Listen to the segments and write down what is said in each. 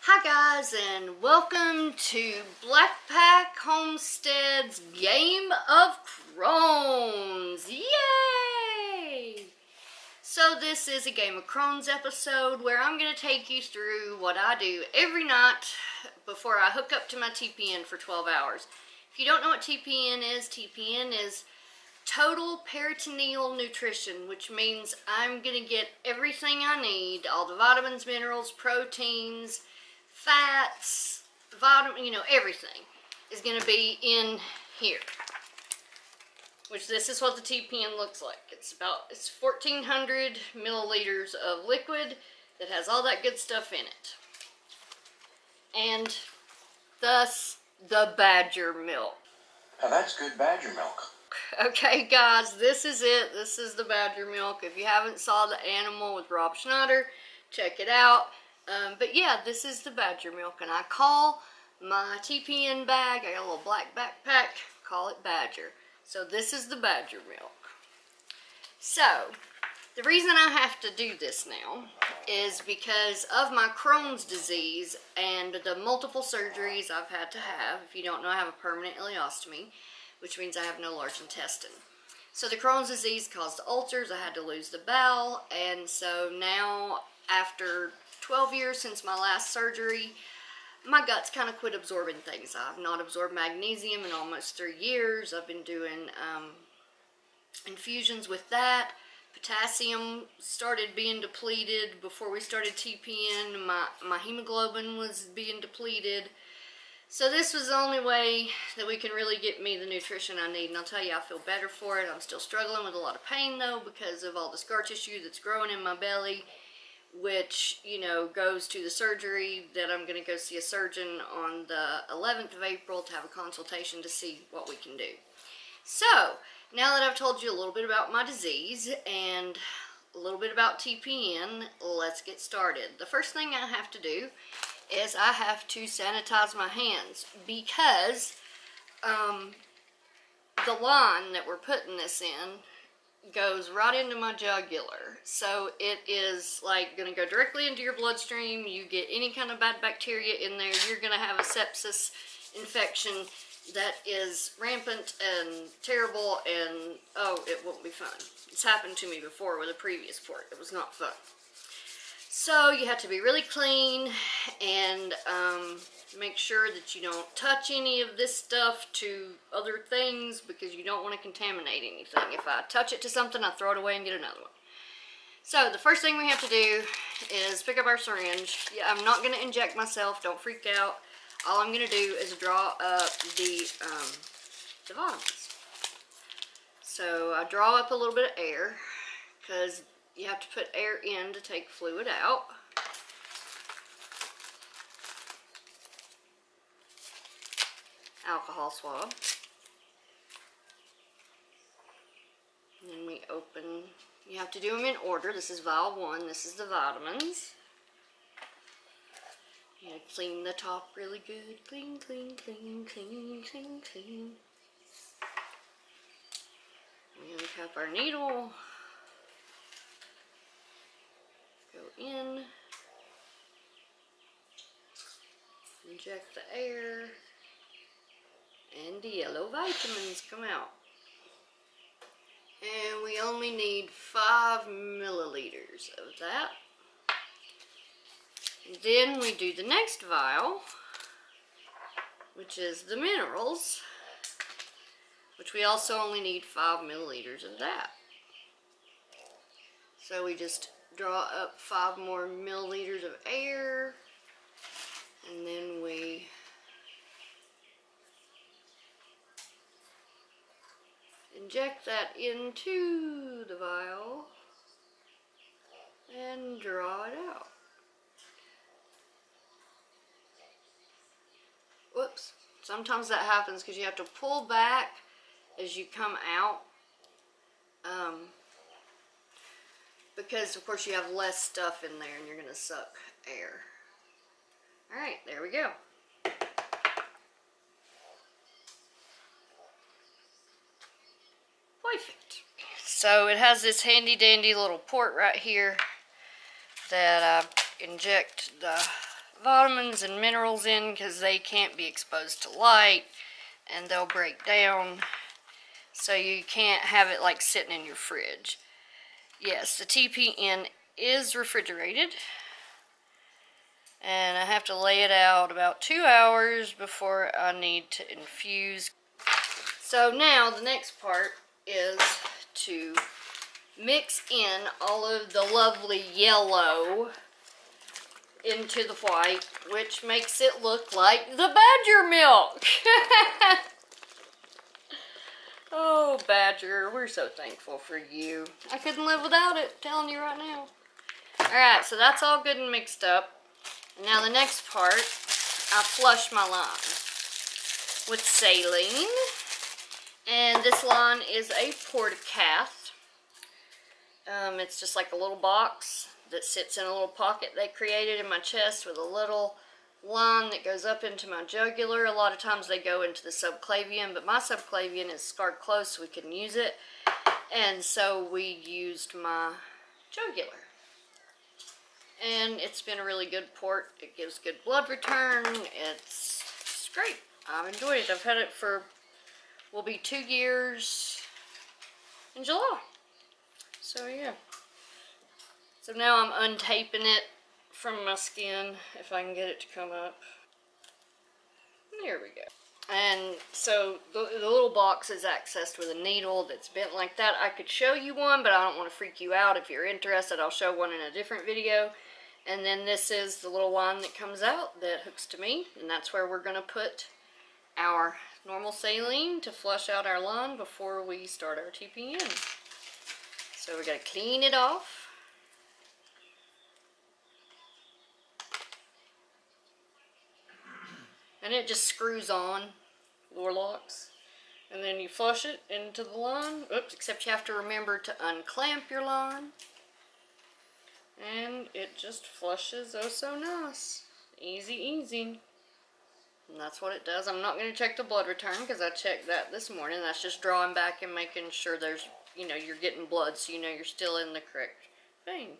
Hi guys, and welcome to Black Pack Homestead's Game of Crohns. Yay! So this is a Game of Crohns episode where I'm going to take you through what I do every night before I hook up to my TPN for 12 hours. If you don't know what TPN is Total Peritoneal Nutrition, which means I'm going to get everything I need, all the vitamins, minerals, proteins, fats, everything is going to be in here. Which this is what the TPN looks like. It's 1,400 milliliters of liquid that has all that good stuff in it. And thus, the badger milk. Now that's good badger milk. Okay guys, this is it. This is the badger milk. If you haven't saw The Animal with Rob Schneider, check it out. But yeah, this is the badger milk, and I call my TPN bag, I got a little black backpack, call it badger. So this is the badger milk. So, the reason I have to do this now is because of my Crohn's disease and the multiple surgeries I've had to have. If you don't know, I have a permanent ileostomy, which means I have no large intestine. So the Crohn's disease caused ulcers, I had to lose the bowel, and so now after 12 years since my last surgery, my guts kind of quit absorbing things. I've not absorbed magnesium in almost 3 years. I've been doing infusions with that. Potassium started being depleted before we started TPN. My hemoglobin was being depleted. So this was the only way that we can really get me the nutrition I need. And I'll tell you, I feel better for it. I'm still struggling with a lot of pain though because of all the scar tissue that's growing in my belly, which, goes to the surgery that I'm going to go see a surgeon on the 11th of April to have a consultation to see what we can do. So, now that I've told you a little bit about my disease and a little bit about TPN, let's get started. The first thing I have to do is I have to sanitize my hands because the line that we're putting this in goes right into my jugular. So it is like going to go directly into your bloodstream. You get any kind of bad bacteria in there, you're going to have a sepsis infection that is rampant and terrible, and oh, it won't be fun. It's happened to me before with a previous port. It was not fun. So you have to be really clean and make sure that you don't touch any of this stuff to other things because you don't want to contaminate anything. If I touch it to something, I throw it away and get another one. So the first thing we have to do is pick up our syringe. Yeah, I'm not going to inject myself. Don't freak out. All I'm going to do is draw up the vitamins. So I draw up a little bit of air because you have to put air in to take fluid out. Alcohol swab. And then we open, you have to do them in order. This is vial 1, this is the vitamins. You gotta clean the top really good. Clean, clean, clean, clean, clean, clean. We uncap our needle. Go in. Inject the air. And the yellow vitamins come out. And we only need 5 milliliters of that. Then we do the next vial, which is the minerals, which we also only need 5 milliliters of that. So we just draw up 5 more milliliters of air, and then we inject that into the vial and draw it out. Whoops. Sometimes that happens because you have to pull back as you come out. Because of course you have less stuff in there and you're going to suck air. Alright, there we go. Perfect. So it has this handy dandy little port right here that I inject the vitamins and minerals in because they can't be exposed to light and they'll break down. So you can't have it like sitting in your fridge. Yes, the TPN is refrigerated. And I have to lay it out about 2 hours before I need to infuse. So now the next part is to mix in all of the lovely yellow into the white, which makes it look like the badger milk. Oh, Badger, we're so thankful for you. I couldn't live without it, I'm telling you right now. Alright, so that's all good and mixed up. Now the next part, I flush my line with saline. And this line is a portacath. It's just like a little box that sits in a little pocket they created in my chest with a little line that goes up into my jugular. A lot of times they go into the subclavian, but my subclavian is scarred closed so we couldn't use it. And so we used my jugular. And it's been a really good port. It gives good blood return. It's great. I've enjoyed it. I've had it for, will be 2 years in July. So yeah. So now I'm untaping it from my skin, if I can get it to come up. There we go. And so the little box is accessed with a needle that's bent like that. I could show you one, but I don't want to freak you out. If you're interested, I'll show one in a different video. And then this is the little line that comes out that hooks to me, and that's where we're going to put our normal saline to flush out our line before we start our TPN. So we're going to clean it off. And it just screws on, door locks. And then you flush it into the line. Oops, except you have to remember to unclamp your line. And it just flushes oh so nice. Easy, easy. And that's what it does. I'm not going to check the blood return because I checked that this morning. That's just drawing back and making sure there's, you know, you're getting blood so you know you're still in the correct vein.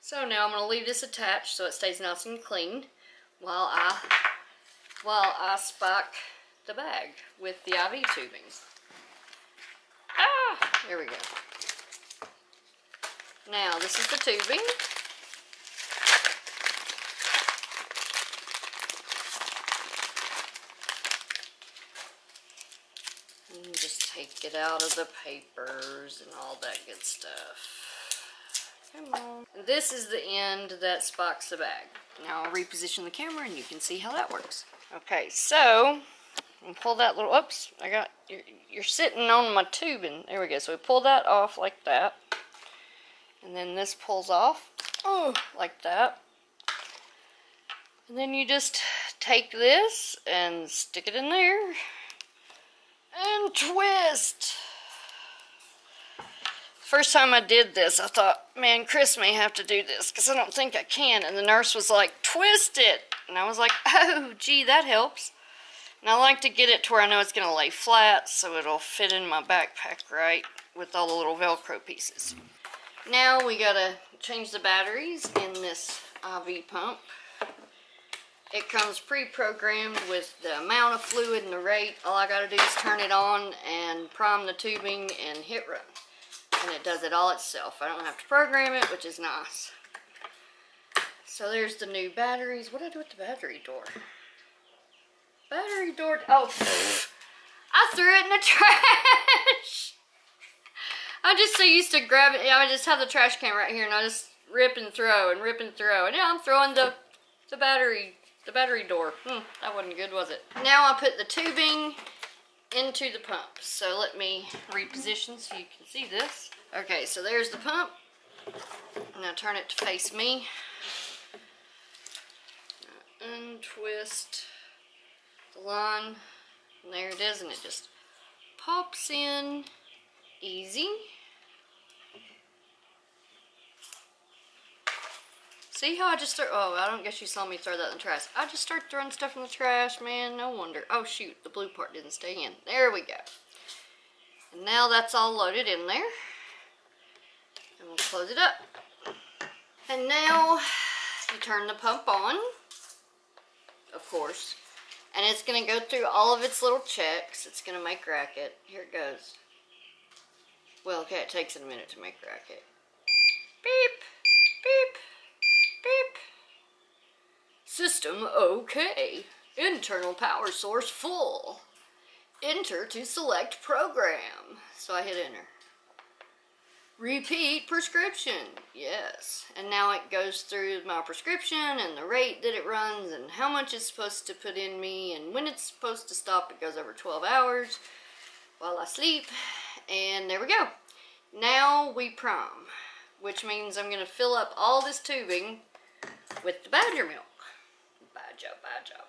So now I'm going to leave this attached so it stays nice and clean while I spike the bag with the IV tubing. Ah, there we go. Now this is the tubing. And just take it out of the papers and all that good stuff. Come on. And this is the end that spikes the bag. Now I'll reposition the camera and you can see how that works. Okay, so and pull that little, oops, you're sitting on my tubing. There we go. So we pull that off like that. And then this pulls off, like that. And then you just take this and stick it in there and twist. First time I did this, I thought, man, Chris may have to do this because I don't think I can. And the nurse was like, twist it. And I was like, oh, gee, that helps. And I like to get it to where I know it's going to lay flat so it'll fit in my backpack right with all the little Velcro pieces. Now we got to change the batteries in this IV pump. It comes pre-programmed with the amount of fluid and the rate. All I got to do is turn it on and prime the tubing and hit run. And it does it all itself. I don't have to program it, which is nice. So there's the new batteries. What did I do with the battery door? Battery door, oh, I threw it in the trash. I'm just so used to grabbing, I just have the trash can right here and I just rip and throw and rip and throw. And now I'm throwing the battery door. That wasn't good, was it? Now I put the tubing into the pump. So let me reposition so you can see this. Okay, so there's the pump. Now turn it to face me. Untwist the line. And there it is, and it just pops in easy. See how I just threw, oh, I don't guess you saw me throw that in the trash. I just started throwing stuff in the trash, man, no wonder. Oh shoot, the blue part didn't stay in. There we go. And now that's all loaded in there. And we'll close it up. And now you turn the pump on. of course. And it's going to go through all of its little checks. It's going to make racket. Here it goes. Well, okay, it takes it a minute to make racket. Beep, beep, beep. System okay. Internal power source full. Enter to select program. So I hit enter. Repeat prescription. Yes. And now it goes through my prescription and the rate that it runs and how much it's supposed to put in me and when it's supposed to stop. It goes over 12 hours while I sleep. And there we go. Now we prime, which means I'm going to fill up all this tubing with the badger milk. Badger milk.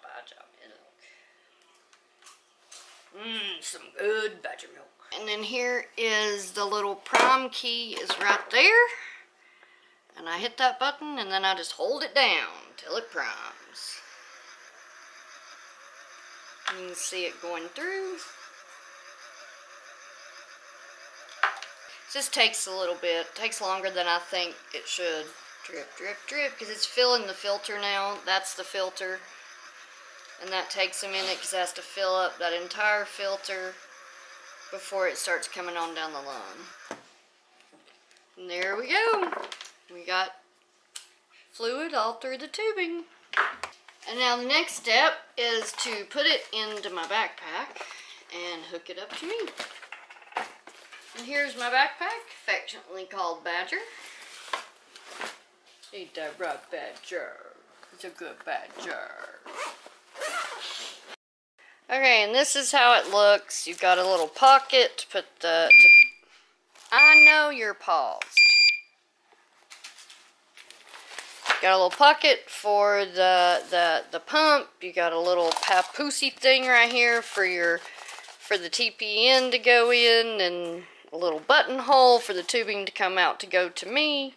Some good badger milk. And then here is the little prime key is right there. And I hit that button and then I just hold it down till it primes. You can see it going through. Just takes a little bit. It takes longer than I think it should. Drip, drip, drip, because it's filling the filter now. That's the filter. And that takes a minute because it has to fill up that entire filter before it starts coming on down the line. And there we go. We got fluid all through the tubing. And now the next step is to put it into my backpack and hook it up to me. And here's my backpack, affectionately called Badger. Ain't that right, Badger? It's a good Badger. Okay, and this is how it looks. You've got a little pocket to put the... I know you're paused. Got a little pocket for the pump. You got a little papoosey thing right here for the TPN to go in, and a little buttonhole for the tubing to come out to go to me.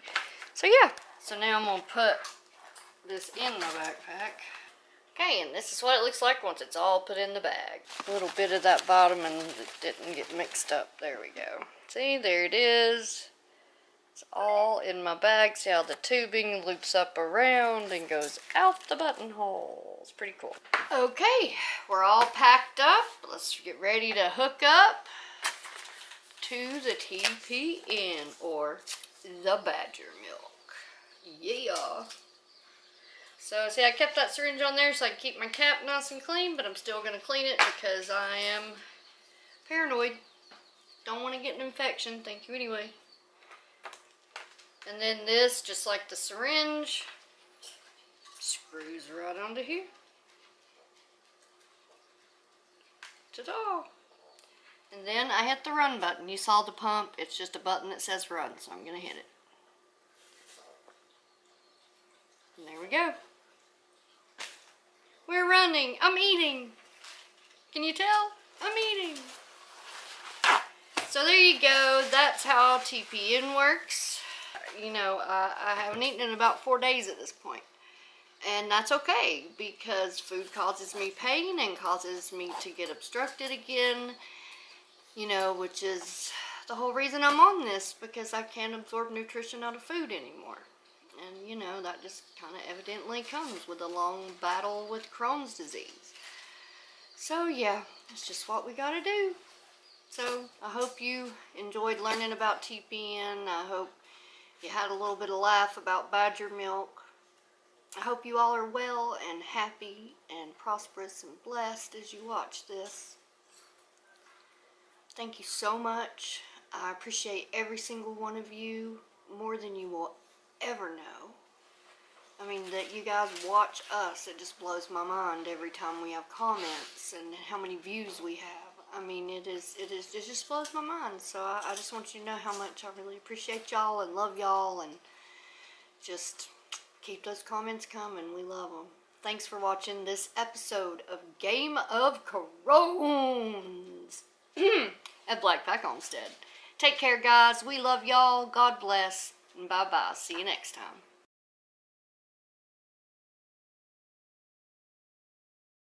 So yeah. So now I'm going to put this in my backpack. Okay, and this is what it looks like once it's all put in the bag. A little bit of that vitamin that didn't get mixed up. There we go. See, there it is. It's all in my bag. See how the tubing loops up around and goes out the buttonhole. It's pretty cool. Okay, we're all packed up. Let's get ready to hook up to the TPN, or the badger milk. Yeah. So, see, I kept that syringe on there so I can keep my cap nice and clean, but I'm still going to clean it because I am paranoid. Don't want to get an infection. Thank you anyway. And then this, just like the syringe, screws right onto here. Ta-da! And then I hit the run button. You saw the pump. It's just a button that says run, so I'm going to hit it. And there we go. We're running. I'm eating. Can you tell? I'm eating. So there you go. That's how TPN works. You know, I haven't eaten in about 4 days at this point. And that's okay, because food causes me pain and causes me to get obstructed again. You know, which is the whole reason I'm on this, because I can't absorb nutrition out of food anymore. And, you know, that just kind of evidently comes with a long battle with Crohn's disease. So, yeah, it's just what we gotta do. So, I hope you enjoyed learning about TPN. I hope you had a little bit of laugh about badger milk. I hope you all are well and happy and prosperous and blessed as you watch this. Thank you so much. I appreciate every single one of you more than you will ever know. I mean, that you guys watch us, it just blows my mind every time we have comments and how many views we have. I mean, it just blows my mind. So I just want you to know how much I really appreciate y'all and love y'all, and just keep those comments coming. We love them. Thanks for watching this episode of Game of Crohns at Black Pack Homestead. Take care, guys. We love y'all. God bless. And bye-bye. See you next time.